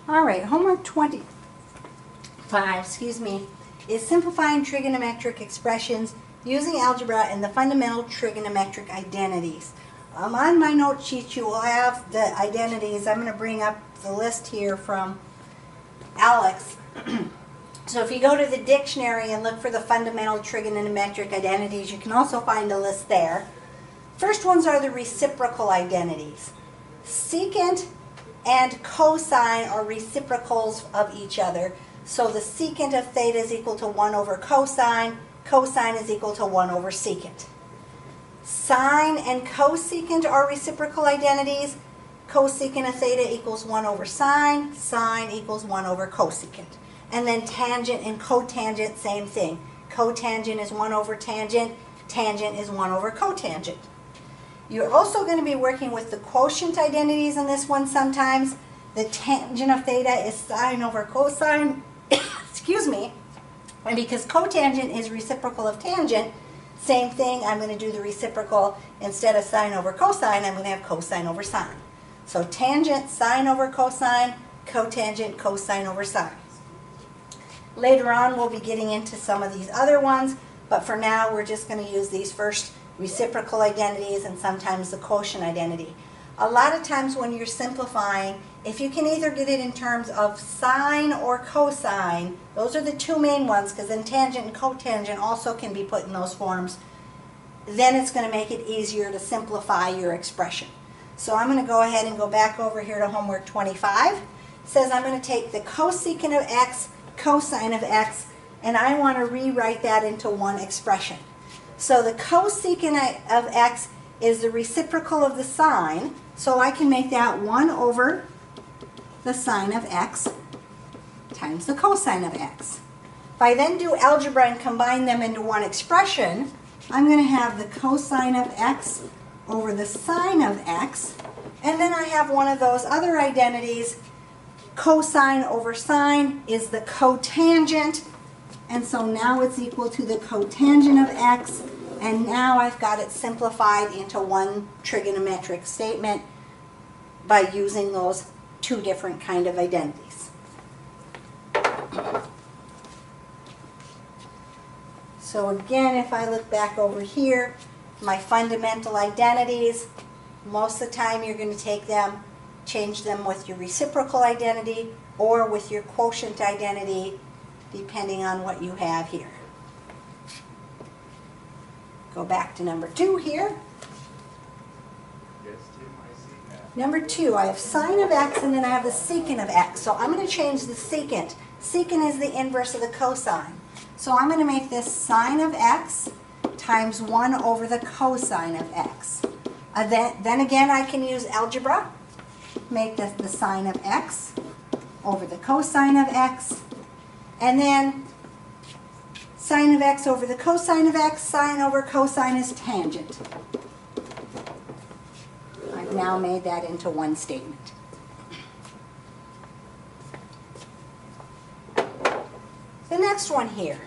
All right, homework 25, is simplifying trigonometric expressions using algebra and the fundamental trigonometric identities. On my note sheet you will have the identities. I'm going to bring up the list here from Alex. So if you go to the dictionary and look for the fundamental trigonometric identities, you can also find a list there. First ones are the reciprocal identities. Secant and cosine are reciprocals of each other. So the secant of theta is equal to 1 over cosine. Cosine is equal to 1 over secant. Sine and cosecant are reciprocal identities. Cosecant of theta equals 1 over sine. Sine equals 1 over cosecant. And then tangent and cotangent, same thing. Cotangent is 1 over tangent. Tangent is 1 over cotangent. You're also going to be working with the quotient identities in this one sometimes. The tangent of theta is sine over cosine. Excuse me. And because cotangent is reciprocal of tangent, same thing, I'm going to do the reciprocal. Instead of sine over cosine, I'm going to have cosine over sine. So tangent, sine over cosine, cotangent, cosine over sine. Later on, we'll be getting into some of these other ones, but for now, we're just going to use these first reciprocal identities and sometimes the quotient identity. A lot of times when you're simplifying, if you can either get it in terms of sine or cosine, those are the two main ones, because then tangent and cotangent also can be put in those forms, then it's going to make it easier to simplify your expression. So I'm going to go ahead and go back over here to homework 25. It says I'm going to take the cosecant of x, cosine of x, and I want to rewrite that into one expression. So the cosecant of x is the reciprocal of the sine, so I can make that 1 over the sine of x times the cosine of x. If I then do algebra and combine them into one expression, I'm going to have the cosine of x over the sine of x, and then I have one of those other identities. Cosine over sine is the cotangent, and so now it's equal to the cotangent of x, and now I've got it simplified into one trigonometric statement by using those two different kind of identities. So again, if I look back over here, my fundamental identities, most of the time you're going to take them, change them with your reciprocal identity or with your quotient identity, depending on what you have here. Go back to number 2 here. Yes, Tim, I see that. Number 2, I have sine of x and then I have the secant of x. So I'm going to change the secant. Secant is the inverse of the cosine. So I'm going to make this sine of x times 1 over the cosine of x. Then again, I can use algebra. Make this the sine of x over the cosine of x. And then sine of x over the cosine of x, sine over cosine is tangent. I've now made that into one statement. The next one here.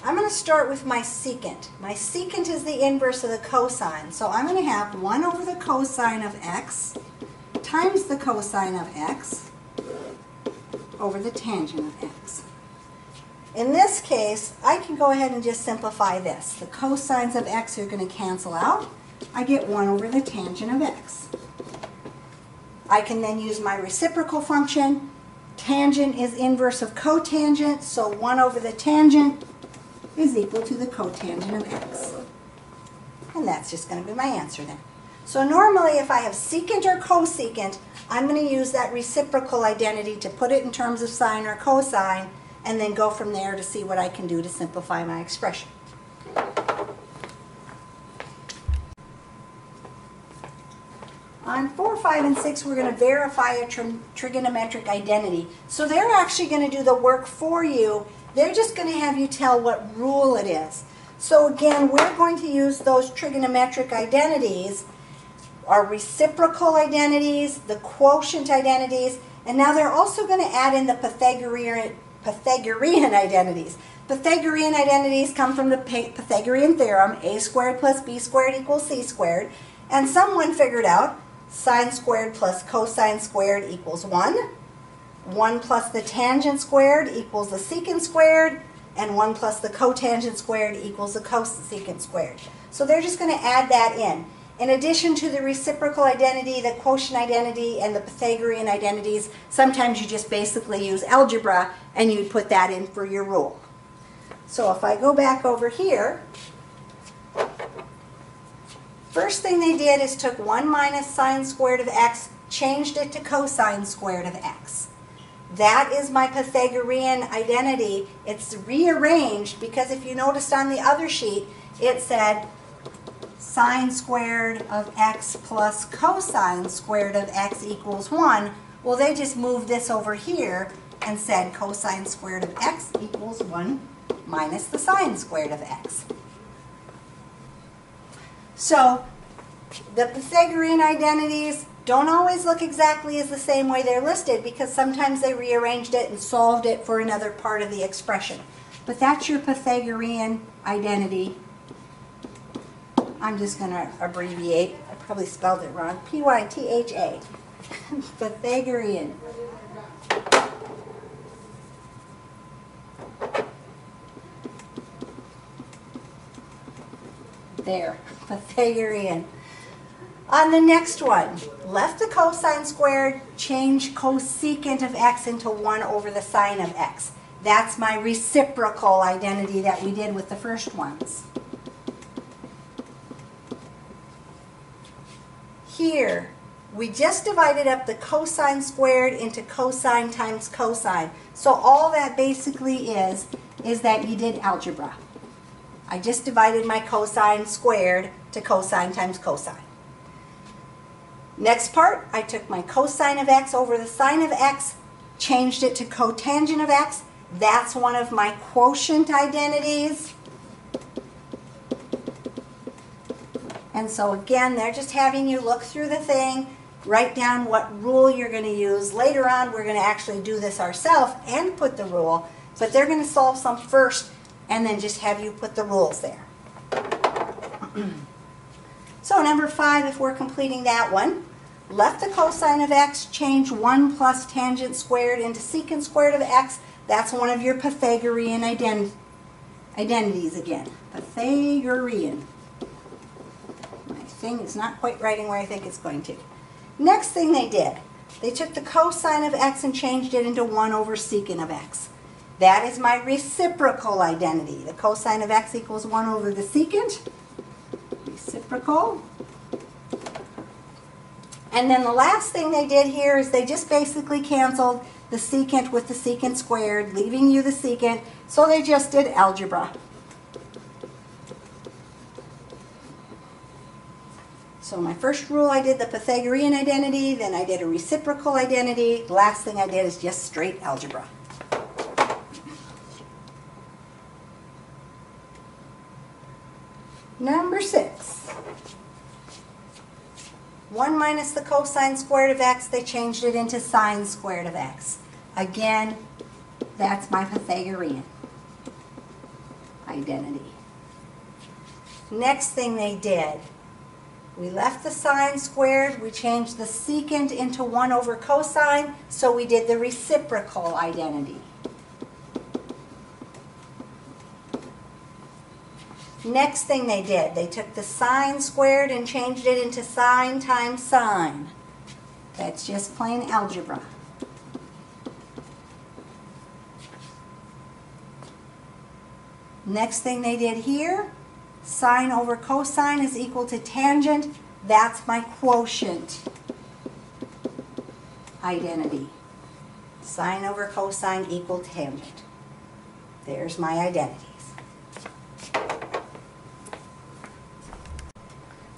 I'm going to start with my secant. My secant is the inverse of the cosine. So I'm going to have 1 over the cosine of x times the cosine of x over the tangent of x. In this case, I can go ahead and just simplify this. The cosines of x are going to cancel out. I get 1 over the tangent of x. I can then use my reciprocal function. Tangent is inverse of cotangent, so 1 over the tangent is equal to the cotangent of x. And that's just going to be my answer then. So normally if I have secant or cosecant, I'm going to use that reciprocal identity to put it in terms of sine or cosine, and then go from there to see what I can do to simplify my expression. On 4, 5, and 6, we're going to verify a trigonometric identity. So they're actually going to do the work for you. They're just going to have you tell what rule it is. So again, we're going to use those trigonometric identities, our reciprocal identities, the quotient identities, and now they're also going to add in the Pythagorean identities. Pythagorean identities come from the Pythagorean theorem, a squared plus b squared equals c squared, and someone figured out sine squared plus cosine squared equals 1. 1 plus the tangent squared equals the secant squared, and 1 plus the cotangent squared equals the cosecant squared. So they're just going to add that in. In addition to the reciprocal identity, the quotient identity, and the Pythagorean identities, sometimes you just basically use algebra and you'd put that in for your rule. So if I go back over here, first thing they did is took 1 minus sine squared of x, changed it to cosine squared of x. That is my Pythagorean identity. It's rearranged because if you noticed on the other sheet, it said sine squared of x plus cosine squared of x equals 1. Well, they just moved this over here and said cosine squared of x equals 1 minus the sine squared of x. So the Pythagorean identities don't always look exactly as the same way they're listed because sometimes they rearranged it and solved it for another part of the expression. But that's your Pythagorean identity. I'm just going to abbreviate. I probably spelled it wrong. P-Y-T-H-A. Pythagorean. There. Pythagorean. On the next one, left the cosine squared, change cosecant of x into 1 over the sine of x. That's my reciprocal identity that we did with the first ones. Here, we just divided up the cosine squared into cosine times cosine. So all that basically is that you did algebra. I just divided my cosine squared to cosine times cosine. Next part, I took my cosine of x over the sine of x, changed it to cotangent of x. That's one of my quotient identities. And so again, they're just having you look through the thing, write down what rule you're going to use. Later on, we're going to actually do this ourselves and put the rule, but they're going to solve some first and then just have you put the rules there. So number 5, if we're completing that one, left the cosine of x, change 1 plus tangent squared into secant squared of x. That's one of your Pythagorean identities again. Pythagorean. My thing is not quite writing where I think it's going to. Next thing they did, they took the cosine of x and changed it into 1 over secant of x. That is my reciprocal identity. The cosine of x equals 1 over the secant. Reciprocal. And then the last thing they did here is they just basically canceled the secant with the secant squared, leaving you the secant. So they just did algebra. So my first rule, I did the Pythagorean identity, then I did a reciprocal identity. The last thing I did is just straight algebra. Number 6. 1 minus the cosine squared of x, they changed it into sine squared of x. Again, that's my Pythagorean identity. Next thing they did, we left the sine squared, we changed the secant into 1 over cosine, so we did the reciprocal identity. Next thing they did, they took the sine squared and changed it into sine times sine. That's just plain algebra. Next thing they did here, sine over cosine is equal to tangent. That's my quotient identity. Sine over cosine equal tangent. There's my identities.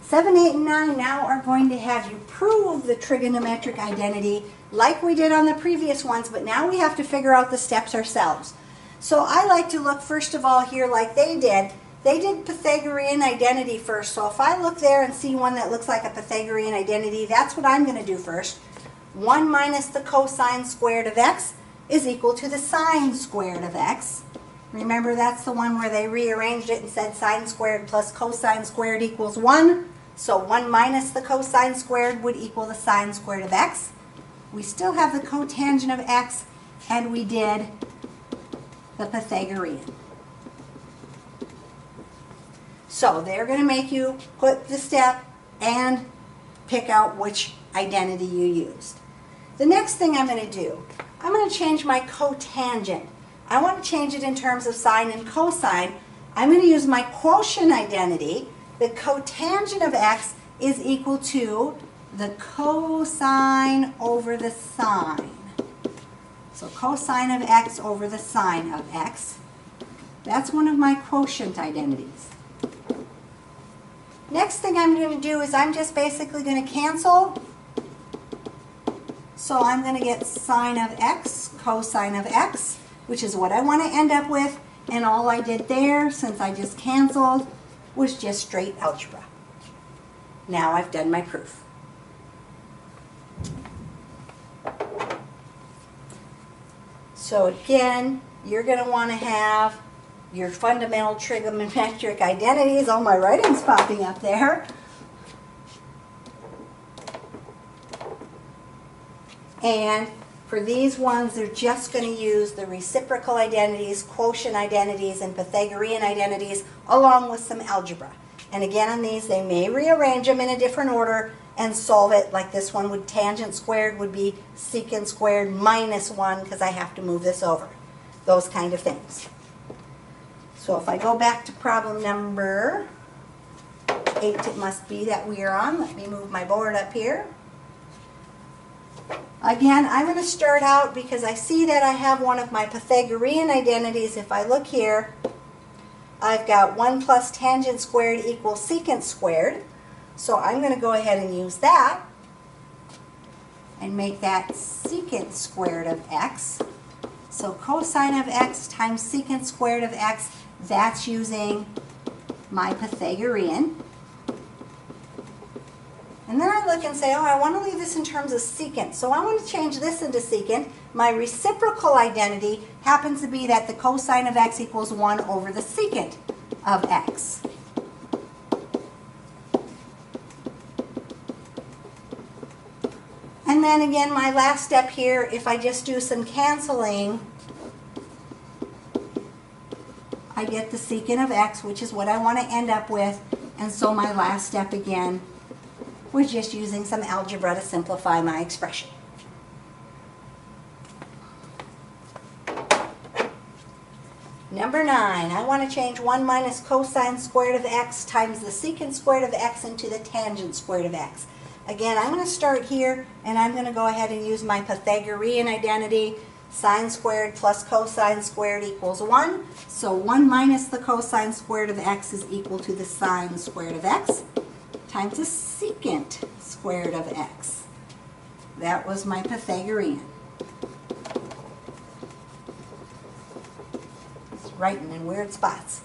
7, 8, and 9 now are going to have you prove the trigonometric identity like we did on the previous ones, but now we have to figure out the steps ourselves. So I like to look first of all here like they did. They did Pythagorean identity first, so if I look there and see one that looks like a Pythagorean identity, that's what I'm going to do first. 1 minus the cosine squared of x is equal to the sine squared of x. Remember, that's the one where they rearranged it and said sine squared plus cosine squared equals 1. So 1 minus the cosine squared would equal the sine squared of x. We still have the cotangent of x, and we did the Pythagorean. So they're going to make you put the step and pick out which identity you used. The next thing I'm going to do, I'm going to change my cotangent. I want to change it in terms of sine and cosine. I'm going to use my quotient identity. The cotangent of x is equal to the cosine over the sine. So cosine of x over the sine of x. That's one of my quotient identities. Next thing I'm going to do is I'm just basically going to cancel. So I'm going to get sine of x, cosine of x, which is what I want to end up with. And all I did there, since I just canceled, was just straight algebra. Now I've done my proof. So again, you're going to want to have your fundamental trigonometric identities. Oh, my writing's popping up there. And for these ones, they're just going to use the reciprocal identities, quotient identities, and Pythagorean identities, along with some algebra. And again, on these, they may rearrange them in a different order and solve it. Like this one would, tangent squared would be secant squared minus 1, because I have to move this over. Those kind of things. So if I go back to problem number 8, it must be that we are on. Let me move my board up here. Again, I'm going to start out because I see that I have one of my Pythagorean identities. If I look here, I've got 1 plus tangent squared equals secant squared. So I'm going to go ahead and use that and make that secant squared of x. So cosine of x times secant squared of x, that's using my Pythagorean. And then I look and say, oh, I want to leave this in terms of secant. So I want to change this into secant. My reciprocal identity happens to be that the cosine of x equals 1 over the secant of x. And then again, my last step here, if I just do some canceling, I get the secant of x, which is what I want to end up with. And so my last step again, we're just using some algebra to simplify my expression. Number 9, I want to change 1 minus cosine squared of x times the secant squared of x into the tangent squared of x. Again, I'm going to start here, and I'm going to go ahead and use my Pythagorean identity. Sine squared plus cosine squared equals 1. So 1 minus the cosine squared of x is equal to the sine squared of x times the secant squared of x. That was my Pythagorean. It's writing in weird spots.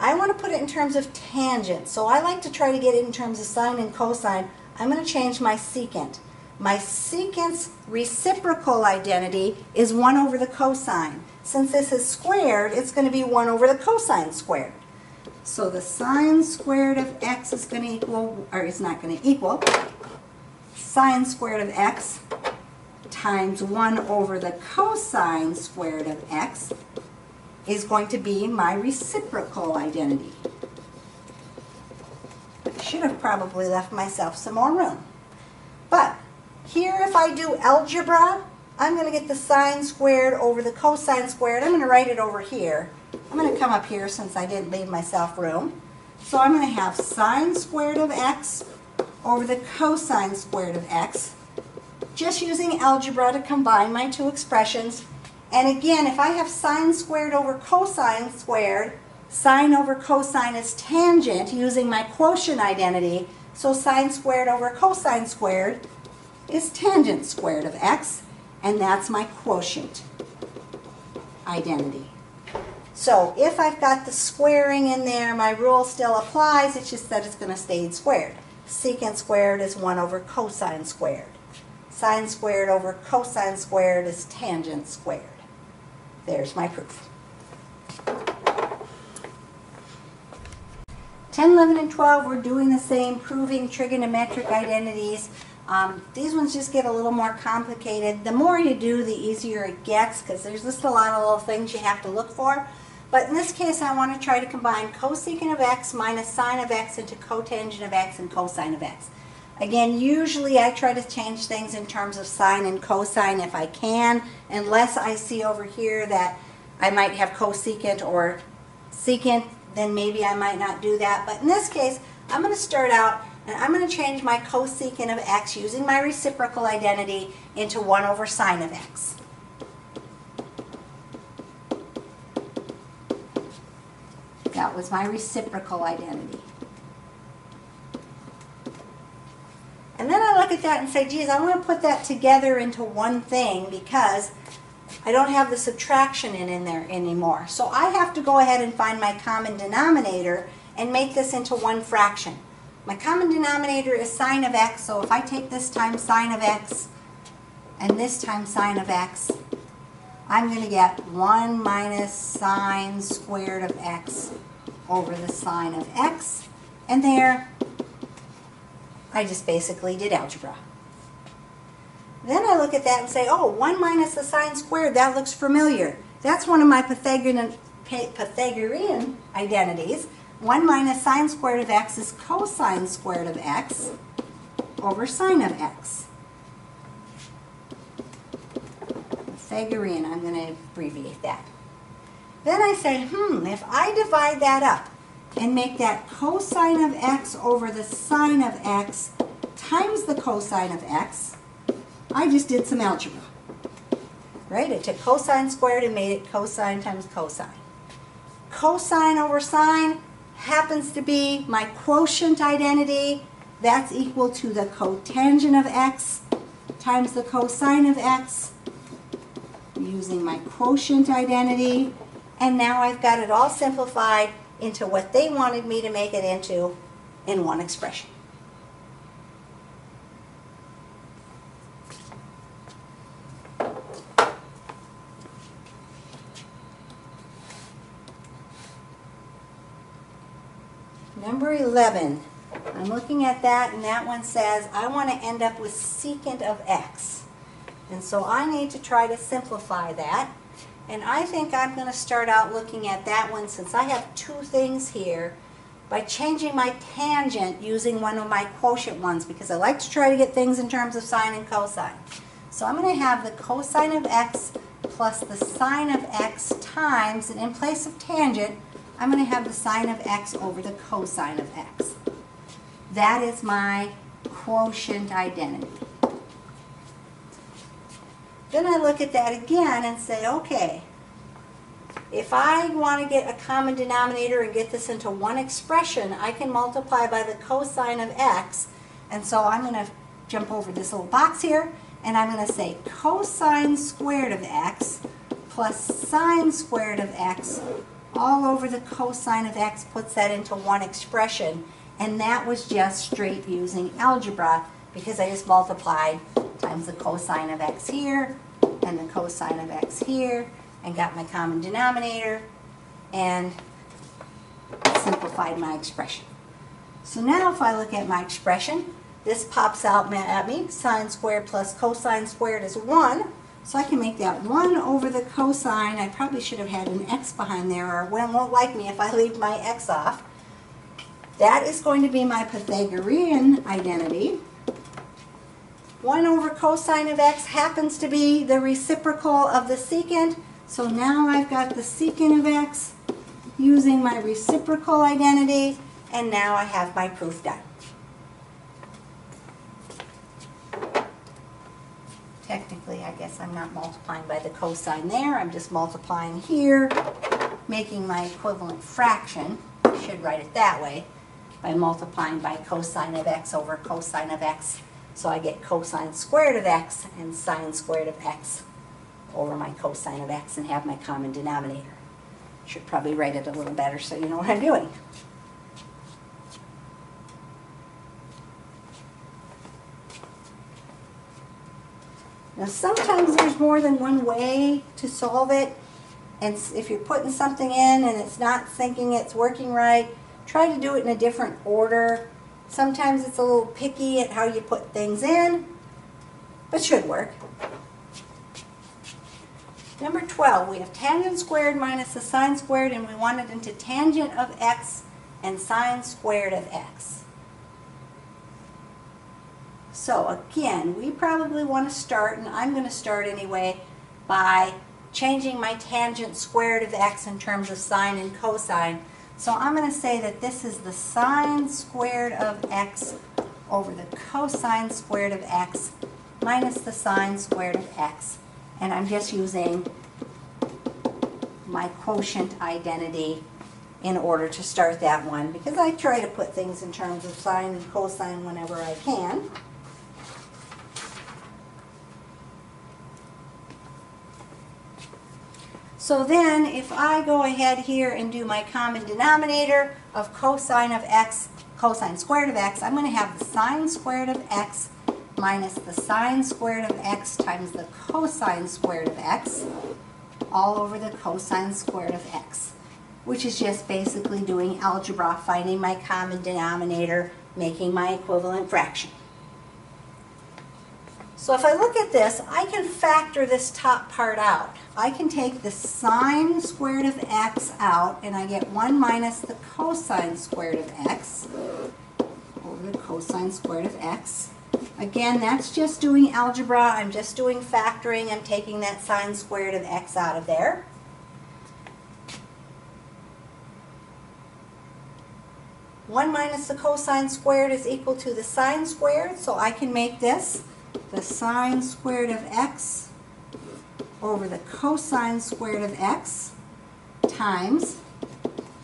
I want to put it in terms of tangent, so I like to try to get it in terms of sine and cosine. I'm going to change my secant. My secant's reciprocal identity is 1 over the cosine. Since this is squared, it's going to be 1 over the cosine squared. So the sine squared of x is going to equal, or it's not going to equal, sine squared of x times 1 over the cosine squared of x is going to be my reciprocal identity. I should have probably left myself some more room. But here, if I do algebra, I'm going to get the sine squared over the cosine squared. I'm going to write it over here. I'm going to come up here since I didn't leave myself room. So I'm going to have sine squared of x over the cosine squared of x, just using algebra to combine my two expressions. And again, if I have sine squared over cosine squared, sine over cosine is tangent using my quotient identity. So sine squared over cosine squared is tangent squared of x, and that's my quotient identity. So if I've got the squaring in there, my rule still applies. It's just that it's going to stay squared. Secant squared is 1 over cosine squared. Sine squared over cosine squared is tangent squared. There's my proof. 10, 11, and 12, we're doing the same, proving trigonometric identities. These ones just get a little more complicated. The more you do, the easier it gets, because there's just a lot of little things you have to look for. But in this case, I want to try to combine cosecant of x minus sine of x into cotangent of x and cosine of x. Again, usually I try to change things in terms of sine and cosine if I can, unless I see over here that I might have cosecant or secant, then maybe I might not do that. But in this case, I'm going to start out and I'm going to change my cosecant of x using my reciprocal identity into 1 over sine of x. That was my reciprocal identity. And then I look at that and say, geez, I want to put that together into one thing because I don't have the subtraction in there anymore. So I have to go ahead and find my common denominator and make this into one fraction. My common denominator is sine of x, so if I take this times sine of x and this times sine of x, I'm going to get 1 minus sine squared of x over the sine of x. And there, I just basically did algebra. Then I look at that and say, oh, 1 minus the sine squared, that looks familiar. That's one of my Pythagorean identities. 1 minus sine squared of x is cosine squared of x over sine of x. Pythagorean, I'm going to abbreviate that. Then I say, if I divide that up and make that cosine of x over the sine of x times the cosine of x, I just did some algebra. Right? I took cosine squared and made it cosine times cosine. Cosine over sine happens to be my quotient identity. That's equal to the cotangent of x times the cosine of x, using my quotient identity. And now I've got it all simplified into what they wanted me to make it into in one expression. Number 11, I'm looking at that, and that one says I want to end up with secant of x. And so I need to try to simplify that. And I think I'm going to start out looking at that one, since I have two things here, by changing my tangent using one of my quotient ones, because I like to try to get things in terms of sine and cosine. So I'm going to have the cosine of x plus the sine of x times, and in place of tangent, I'm going to have the sine of x over the cosine of x. That is my quotient identity. Then I look at that again and say, okay, if I want to get a common denominator and get this into one expression, I can multiply by the cosine of x. And so I'm going to jump over this little box here, and I'm going to say cosine squared of x plus sine squared of x all over the cosine of x, puts that into one expression. And that was just straight using algebra, because I just multiplied times the cosine of x here and the cosine of x here and got my common denominator and simplified my expression. So now if I look at my expression, this pops out at me. Sine squared plus cosine squared is 1. So I can make that 1 over the cosine. I probably should have had an x behind there, or it won't like me if I leave my x off. That is going to be my Pythagorean identity. 1 over cosine of x happens to be the reciprocal of the secant. So now I've got the secant of x using my reciprocal identity, and now I have my proof done. Technically, I guess I'm not multiplying by the cosine there. I'm just multiplying here, making my equivalent fraction. I should write it that way, by multiplying by cosine of x over cosine of x. So I get cosine squared of x and sine squared of x over my cosine of x and have my common denominator. Should probably write it a little better so you know what I'm doing. Now sometimes there's more than one way to solve it, and if you're putting something in and it's not thinking it's working right, Try to do it in a different order. Sometimes it's a little picky at how you put things in, but should work. Number 12, we have tangent squared minus the sine squared, and we want it into tangent of x and sine squared of x. So again, we probably want to start, and I'm going to start anyway, by changing my tangent squared of x in terms of sine and cosine. So I'm going to say that this is the sine squared of x over the cosine squared of x minus the sine squared of x. And I'm just using my quotient identity in order to start that one, because I try to put things in terms of sine and cosine whenever I can. So then if I go ahead here and do my common denominator of cosine of x, cosine squared of x, I'm going to have the sine squared of x minus the sine squared of x times the cosine squared of x all over the cosine squared of x, which is just basically doing algebra, finding my common denominator, making my equivalent fraction. So if I look at this, I can factor this top part out. I can take the sine squared of x out, and I get 1 minus the cosine squared of x over the cosine squared of x. Again, that's just doing algebra. I'm just doing factoring. I'm taking that sine squared of x out of there. One minus the cosine squared is equal to the sine squared, so I can make this the sine squared of x over the cosine squared of x times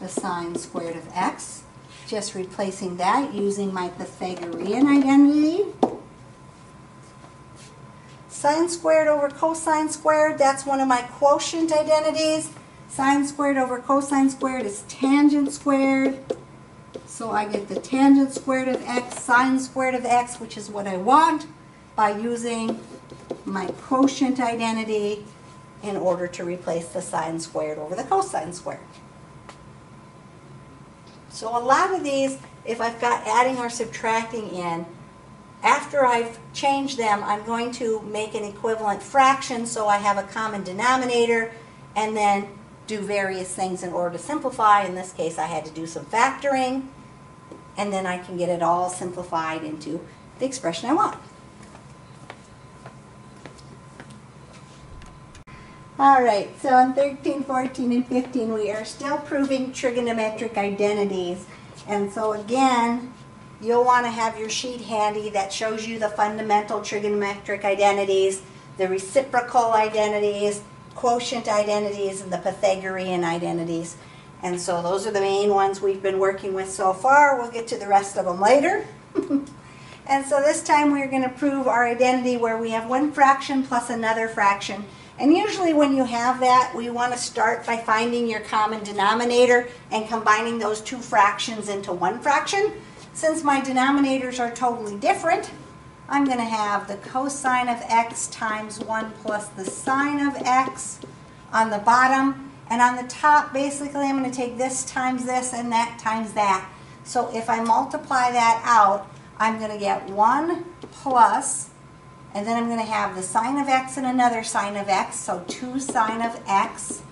the sine squared of x. Just replacing that using my Pythagorean identity. Sine squared over cosine squared, that's one of my quotient identities. Sine squared over cosine squared is tangent squared. So I get the tangent squared of x, sine squared of x, which is what I want, by using my quotient identity in order to replace the sine squared over the cosine squared. So a lot of these, if I've got adding or subtracting in, after I've changed them, I'm going to make an equivalent fraction so I have a common denominator, and then do various things in order to simplify. In this case, I had to do some factoring, and then I can get it all simplified into the expression I want. All right, so in 13, 14, and 15, we are still proving trigonometric identities. And so again, you'll want to have your sheet handy that shows you the fundamental trigonometric identities, the reciprocal identities, quotient identities, and the Pythagorean identities. And so those are the main ones we've been working with so far. We'll get to the rest of them later. And so this time we're going to prove our identity where we have one fraction plus another fraction. And usually when you have that, we want to start by finding your common denominator and combining those two fractions into one fraction. Since my denominators are totally different, I'm going to have the cosine of x times 1 plus the sine of x on the bottom. And on the top, basically, I'm going to take this times this and that times that. So if I multiply that out, I'm going to get 1 plus, and then I'm going to have the sine of x and another sine of x, so 2 sine of x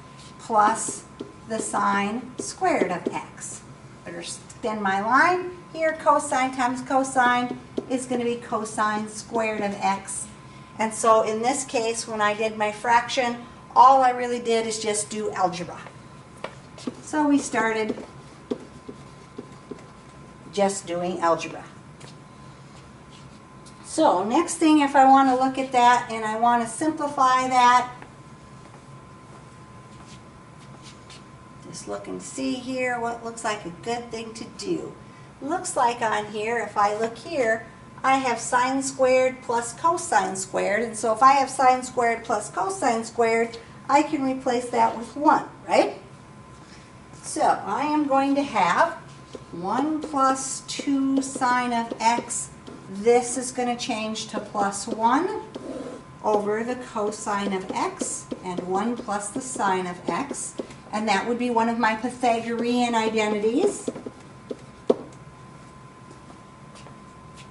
plus the sine squared of x. Better extend my line. Here, cosine times cosine is going to be cosine squared of x. And so in this case, when I did my fraction, all I really did is just do algebra. So we started just doing algebra. So next thing, if I want to look at that and I want to simplify that, just look and see here what looks like a good thing to do. Looks like on here, if I look here, I have sine squared plus cosine squared. And so if I have sine squared plus cosine squared, I can replace that with 1, right? So I am going to have 1 plus 2 sine of x. This is going to change to plus 1 over the cosine of x and 1 plus the sine of x. And that would be one of my Pythagorean identities.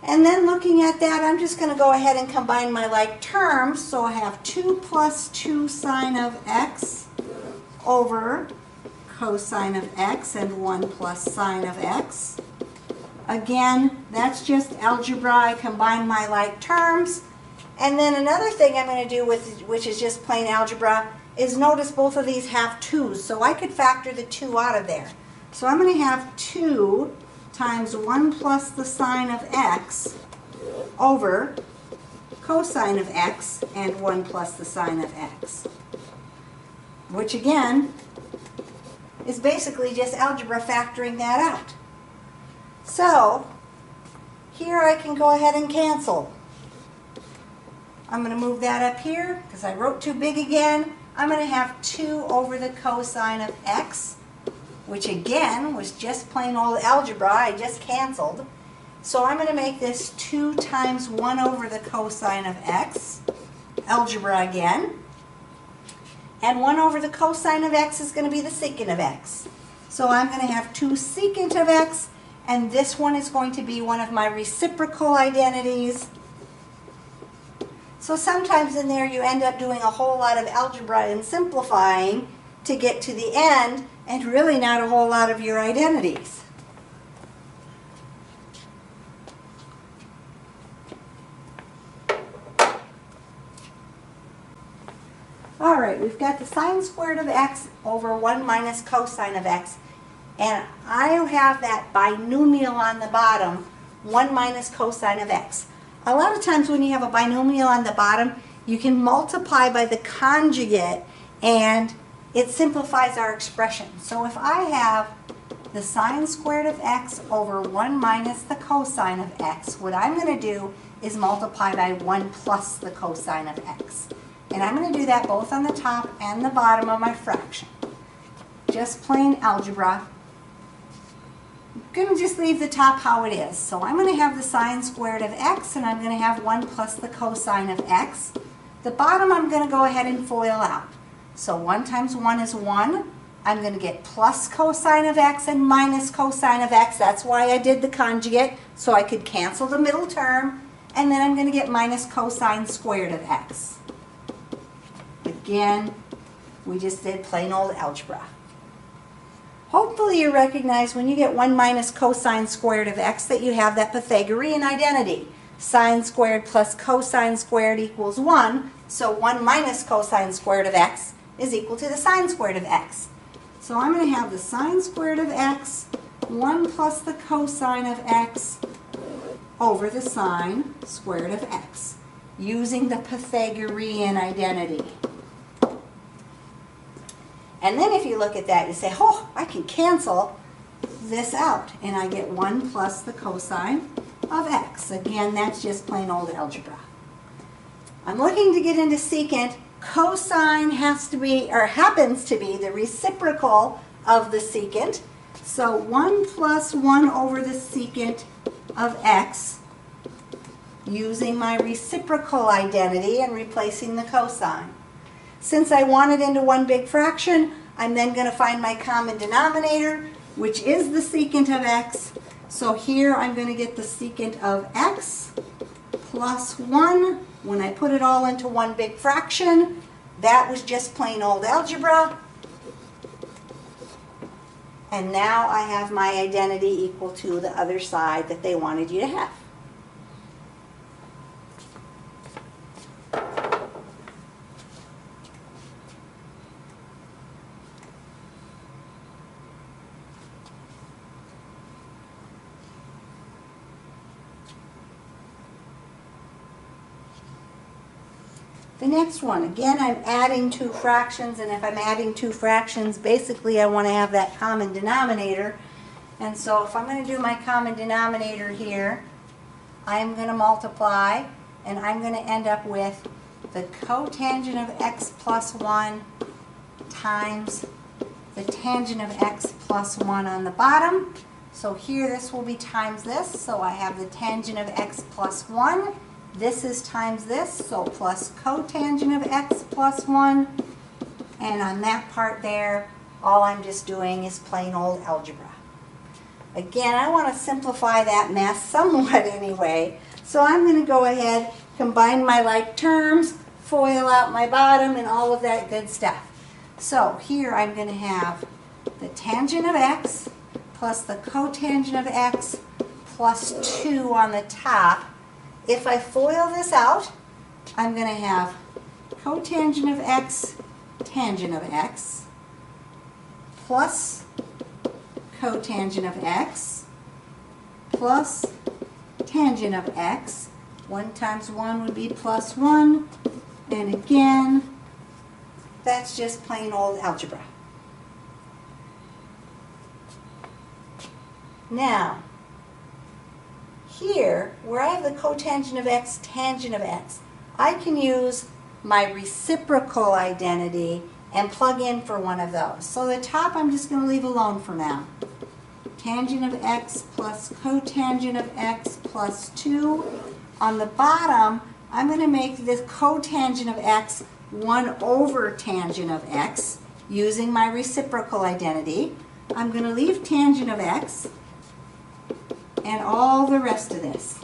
And then looking at that, I'm just going to go ahead and combine my like terms. So I have 2 plus 2 sine of x over cosine of x and 1 plus sine of x. Again, that's just algebra. I combine my like terms. And then another thing I'm going to do, which is just plain algebra, is notice both of these have 2's. So I could factor the 2 out of there. So I'm going to have 2 times 1 plus the sine of x over cosine of x and 1 plus the sine of x. Which again is basically just algebra factoring that out. So here I can go ahead and cancel. I'm going to move that up here because I wrote too big again. I'm going to have 2 over the cosine of x, which again was just plain old algebra. I just canceled. So I'm going to make this 2 times 1 over the cosine of x, algebra again. And 1 over the cosine of x is going to be the secant of x. So I'm going to have 2 secant of x, and this one is going to be one of my reciprocal identities. So sometimes in there you end up doing a whole lot of algebra and simplifying to get to the end, and really not a whole lot of your identities. All right, we've got the sine squared of x over 1 minus cosine of x. And I have that binomial on the bottom, 1 minus cosine of x. A lot of times when you have a binomial on the bottom, you can multiply by the conjugate and it simplifies our expression. So if I have the sine squared of x over 1 minus the cosine of x, what I'm going to do is multiply by 1 plus the cosine of x. And I'm going to do that both on the top and the bottom of my fraction. Just plain algebra. I'm going to just leave the top how it is. So I'm going to have the sine squared of x, and I'm going to have 1 plus the cosine of x. The bottom I'm going to go ahead and FOIL out. So 1 times 1 is 1. I'm going to get plus cosine of x and minus cosine of x. That's why I did the conjugate, so I could cancel the middle term. And then I'm going to get minus cosine squared of x. Again, we just did plain old algebra. Hopefully you recognize when you get 1 minus cosine squared of x that you have that Pythagorean identity. Sine squared plus cosine squared equals 1. So 1 minus cosine squared of x is equal to the sine squared of x. So I'm going to have the sine squared of x, 1 plus the cosine of x over the sine squared of x, using the Pythagorean identity. And then if you look at that, you say, oh, I can cancel this out. And I get 1 plus the cosine of x. Again, that's just plain old algebra. I'm looking to get into secant. Cosine has to be, or happens to be, the reciprocal of the secant. So 1 plus 1 over the secant of x, using my reciprocal identity and replacing the cosine. Since I want it into one big fraction, I'm then going to find my common denominator, which is the secant of x. So here I'm going to get the secant of x plus 1. When I put it all into one big fraction, that was just plain old algebra. And now I have my identity equal to the other side that they wanted you to have. The next one, again, I'm adding two fractions, and if I'm adding two fractions, basically I want to have that common denominator. And so if I'm going to do my common denominator here, I'm going to multiply, and I'm going to end up with the cotangent of x plus 1 times the tangent of x plus 1 on the bottom. So here this will be times this, so I have the tangent of x plus 1. This is times this, so plus cotangent of x plus 1. And on that part there, all I'm just doing is plain old algebra. Again, I want to simplify that math somewhat anyway. So I'm going to go ahead, combine my like terms, FOIL out my bottom, and all of that good stuff. So here I'm going to have the tangent of x plus the cotangent of x plus 2 on the top. If I FOIL this out, I'm going to have cotangent of x, tangent of x, plus cotangent of x, plus tangent of x. 1 times 1 would be plus 1. And again, that's just plain old algebra. Now, here, where I have the cotangent of x, tangent of x, I can use my reciprocal identity and plug in for one of those. So the top I'm just going to leave alone for now. Tangent of x plus cotangent of x plus 2. On the bottom, I'm going to make this cotangent of x 1 over tangent of x using my reciprocal identity. I'm going to leave tangent of x and all the rest of this.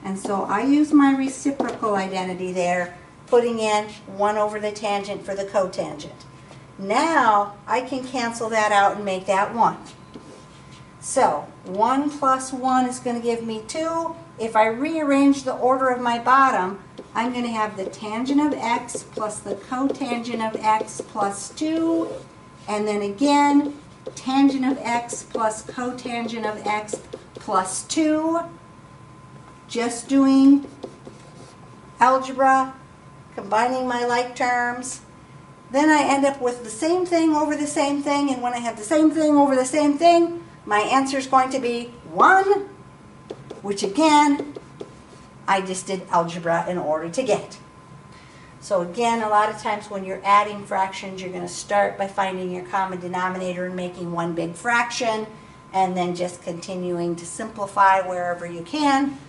And so I use my reciprocal identity there, putting in 1 over the tangent for the cotangent. Now I can cancel that out and make that 1. So 1 plus 1 is going to give me 2. If I rearrange the order of my bottom, I'm going to have the tangent of x plus the cotangent of x plus 2. And then again, tangent of x plus cotangent of x plus 2. Just doing algebra, combining my like terms. Then I end up with the same thing over the same thing, and when I have the same thing over the same thing, my answer is going to be 1, which again, I just did algebra in order to get. So again, a lot of times when you're adding fractions, you're going to start by finding your common denominator and making one big fraction, and then just continuing to simplify wherever you can.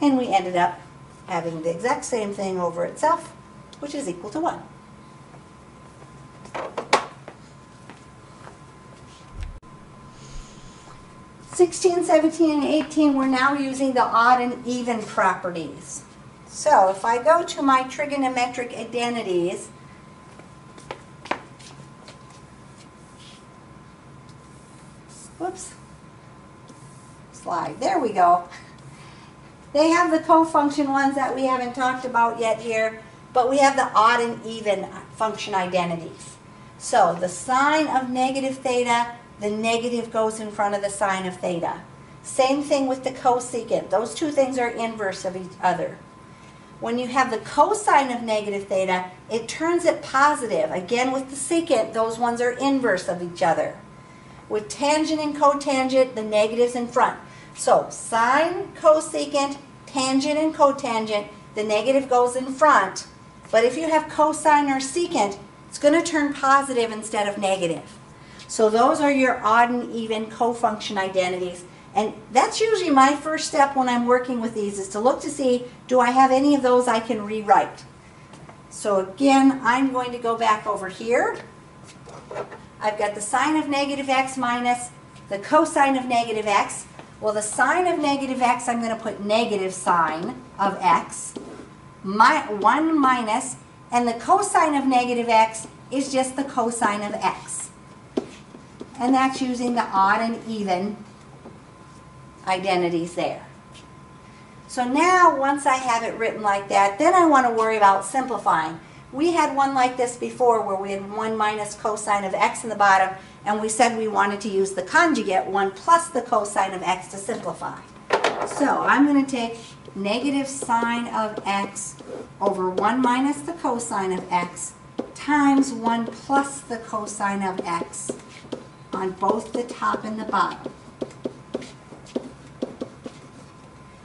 And we ended up having the exact same thing over itself, which is equal to 1. (16, 17, and 18), we're now using the odd and even properties. So if I go to my trigonometric identities, whoops, slide, there we go. They have the cofunction ones that we haven't talked about yet here, but we have the odd and even function identities. So the sine of negative theta, the negative goes in front of the sine of theta. Same thing with the cosecant. Those two things are inverse of each other. When you have the cosine of negative theta, it turns it positive. Again, with the secant, those ones are inverse of each other. With tangent and cotangent, the negative's in front. So sine, cosecant, tangent, and cotangent, the negative goes in front. But if you have cosine or secant, it's going to turn positive instead of negative. So those are your odd and even cofunction identities. And that's usually my first step when I'm working with these, is to look to see, do I have any of those I can rewrite? So again, I'm going to go back over here. I've got the sine of negative x minus the cosine of negative x. Well, the sine of negative x, I'm going to put negative sine of x, 1 minus, and the cosine of negative x is just the cosine of x. And that's using the odd and even identities there. So now, once I have it written like that, then I want to worry about simplifying. We had one like this before where we had 1 minus cosine of x in the bottom, and we said we wanted to use the conjugate, 1 plus the cosine of x, to simplify. So I'm going to take negative sine of x over 1 minus the cosine of x times 1 plus the cosine of x on both the top and the bottom.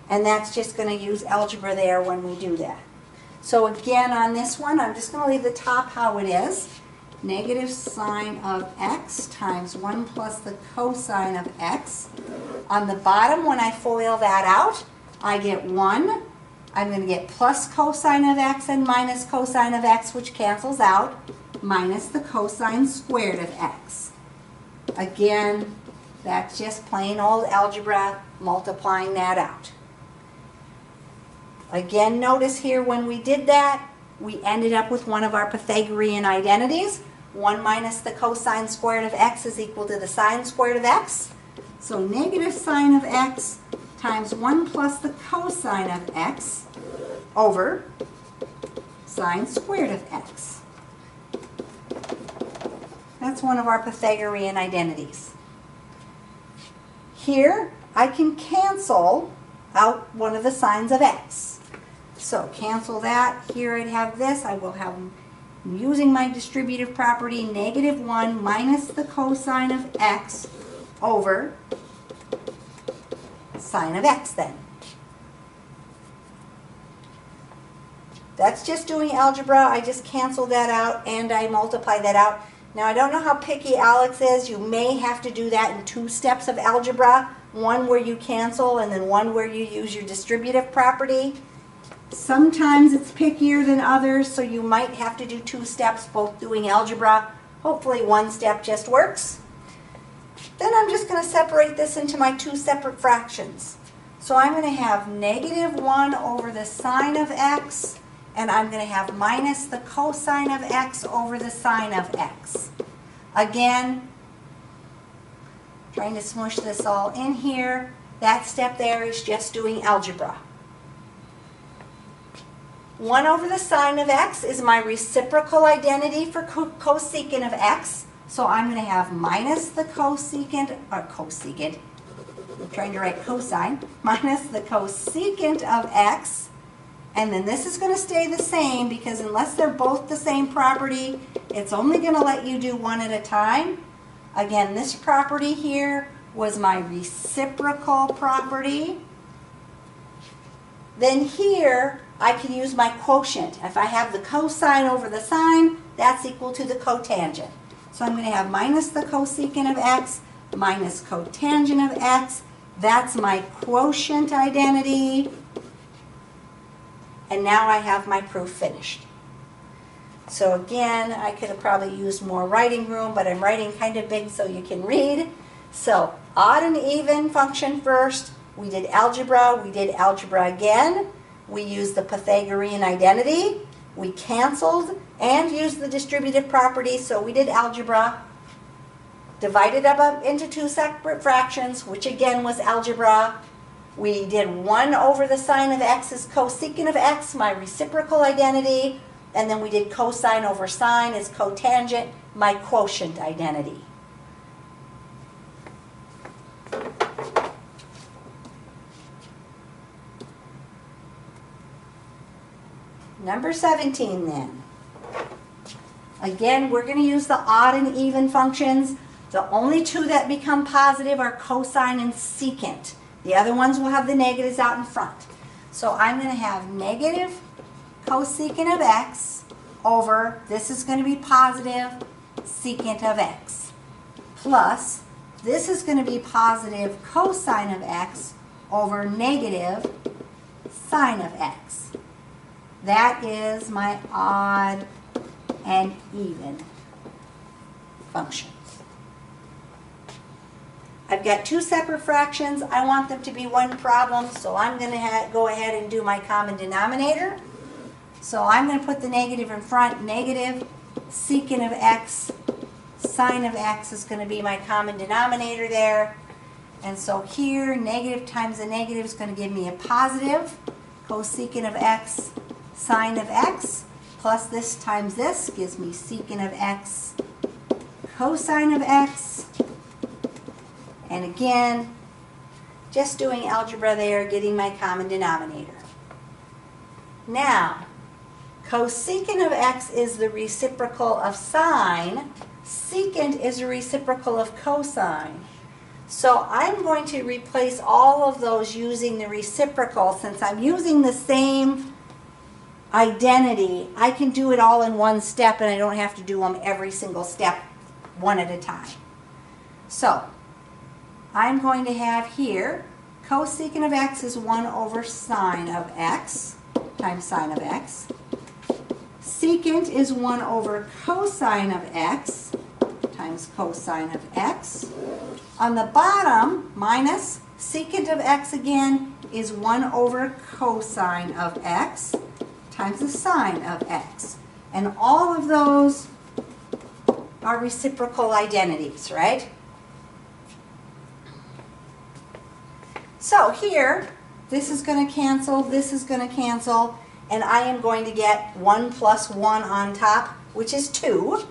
And that's just going to use algebra there when we do that. So again, on this one, I'm just going to leave the top how it is. Negative sine of x times 1 plus the cosine of x. On the bottom, when I FOIL that out, I get 1. I'm going to get plus cosine of x and minus cosine of x, which cancels out, minus the cosine squared of x. Again, that's just plain old algebra multiplying that out. Again, notice here when we did that, we ended up with one of our Pythagorean identities. 1 minus the cosine squared of x is equal to the sine squared of x. So negative sine of x times 1 plus the cosine of x over sine squared of x. That's one of our Pythagorean identities. Here, I can cancel out one of the sines of x. So cancel that. Here I'd have this. I will have, using my distributive property, negative 1 minus the cosine of x over sine of x then. That's just doing algebra. I just cancel that out and I multiply that out. Now I don't know how picky Alex is. You may have to do that in 2 steps of algebra. One where you cancel and then one where you use your distributive property. Sometimes it's pickier than others, so you might have to do 2 steps, both doing algebra. Hopefully 1 step just works. Then I'm just going to separate this into my 2 separate fractions. So I'm going to have negative 1 over the sine of x, and I'm going to have minus the cosine of x over the sine of x. Again, trying to smush this all in here. That step there is just doing algebra. 1 over the sine of x is my reciprocal identity for cosecant of x. So I'm going to have minus the cosecant, I'm trying to write cosine, minus the cosecant of x. And then this is going to stay the same because unless they're both the same property, it's only going to let you do one at a time. Again, this property here was my reciprocal property. Then here, I can use my quotient. If I have the cosine over the sine, that's equal to the cotangent. So I'm going to have minus the cosecant of x minus cotangent of x. That's my quotient identity. And now I have my proof finished. So again, I could have probably used more writing room, but I'm writing kind of big so you can read. So odd and even function first. We did algebra again. We used the Pythagorean identity. We canceled and used the distributive property, so we did algebra. Divided up into 2 separate fractions, which again was algebra. We did 1 over the sine of x is cosecant of x, my reciprocal identity. And then we did cosine over sine is cotangent, my quotient identity. Number 17 then. Again, we're going to use the odd and even functions. The only 2 that become positive are cosine and secant. The other ones will have the negatives out in front. So I'm going to have negative cosecant of x over, this is going to be positive, secant of x, plus this is going to be positive cosine of x over negative sine of x. That is my odd and even functions. I've got 2 separate fractions. I want them to be one problem, so I'm going to go ahead and do my common denominator. So I'm going to put the negative in front. Negative secant of x, sine of x is going to be my common denominator there. And so here, negative times the negative is going to give me a positive cosecant of x, sine of x, plus this times this gives me secant of x, cosine of x. And again, just doing algebra there, getting my common denominator. Now, cosecant of x is the reciprocal of sine. Secant is a reciprocal of cosine. So I'm going to replace all of those using the reciprocal. Since I'm using the same identity, I can do it all in one step and I don't have to do them every single step one at a time. So I'm going to have here cosecant of x is 1 over sine of x times sine of x. Secant is 1 over cosine of x times times cosine of x. On the bottom, minus secant of x again is 1 over cosine of x times the sine of x. And all of those are reciprocal identities, right? So here, this is going to cancel, this is going to cancel, and I am going to get 1 plus 1 on top, which is 2.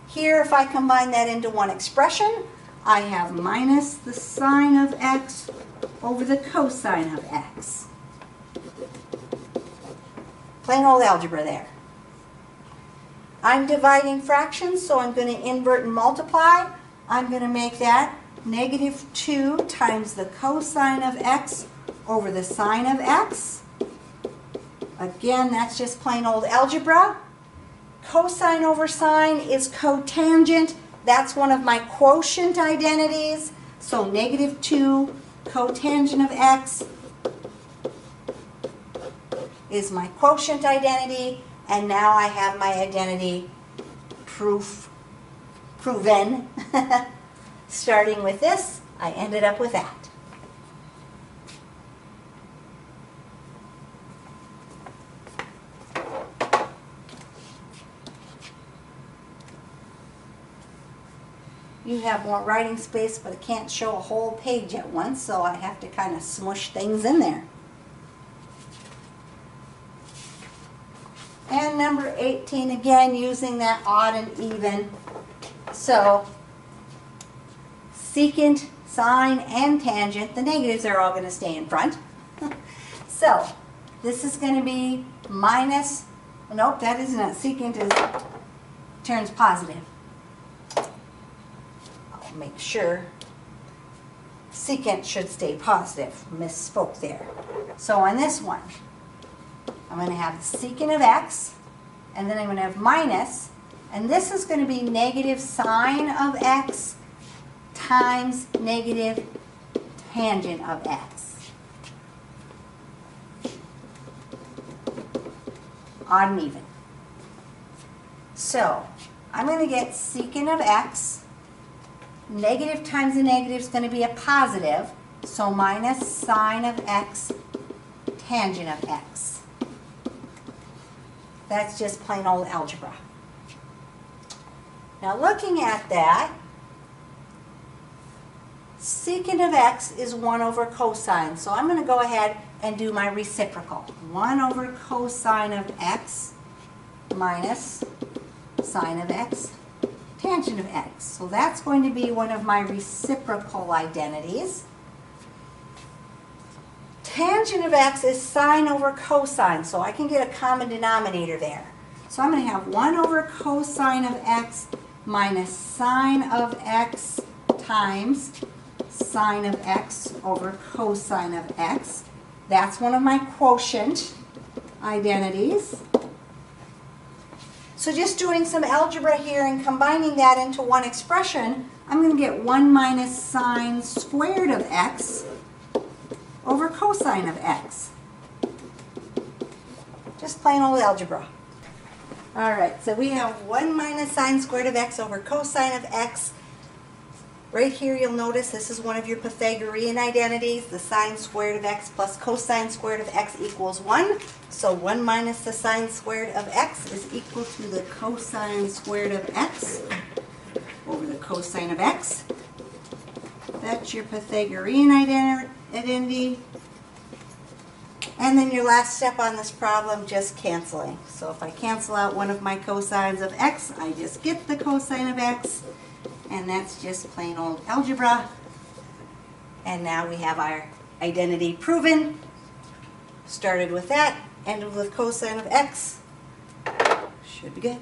Here, if I combine that into one expression, I have minus the sine of x over the cosine of x. Plain old algebra there. I'm dividing fractions, so I'm going to invert and multiply. I'm going to make that negative 2 times the cosine of x over the sine of x. Again, that's just plain old algebra. Cosine over sine is cotangent. That's one of my quotient identities. So negative 2 cotangent of x is my quotient identity. And now I have my identity proven. Starting with this, I ended up with that. You have more writing space, but I can't show a whole page at once, so I have to kind of smush things in there. And number 18, again, using that odd and even. So, secant, sine, and tangent, the negatives are all going to stay in front. So, this is going to be minus, nope, that isn't it. Secant turns positive. I'll make sure. Secant should stay positive. Misspoke there. So on this one, I'm going to have the secant of x, and then I'm going to have minus, and this is going to be negative sine of x times negative tangent of x. Odd and even. So, I'm going to get secant of x, negative times a negative is going to be a positive, so minus sine of x tangent of x. That's just plain old algebra. Now looking at that, secant of x is 1 over cosine. So I'm going to go ahead and do my reciprocal. 1 over cosine of x minus sine of x tangent of x. So that's going to be one of my reciprocal identities. Tangent of x is sine over cosine, so I can get a common denominator there. So I'm going to have 1 over cosine of x minus sine of x times sine of x over cosine of x. That's one of my quotient identities. So just doing some algebra here and combining that into one expression, I'm going to get 1 minus sine squared of x over cosine of x. Just plain old algebra. Alright, so we have 1 minus sine squared of x over cosine of x. Right here you'll notice this is one of your Pythagorean identities. The sine squared of x plus cosine squared of x equals 1. So 1 minus the sine squared of x is equal to the cosine squared of x over the cosine of x. That's your Pythagorean identity. And then your last step on this problem, just canceling. So if I cancel out one of my cosines of x, I just get the cosine of x. And that's just plain old algebra. And now we have our identity proven. Started with that, ended with cosine of x. Should be good.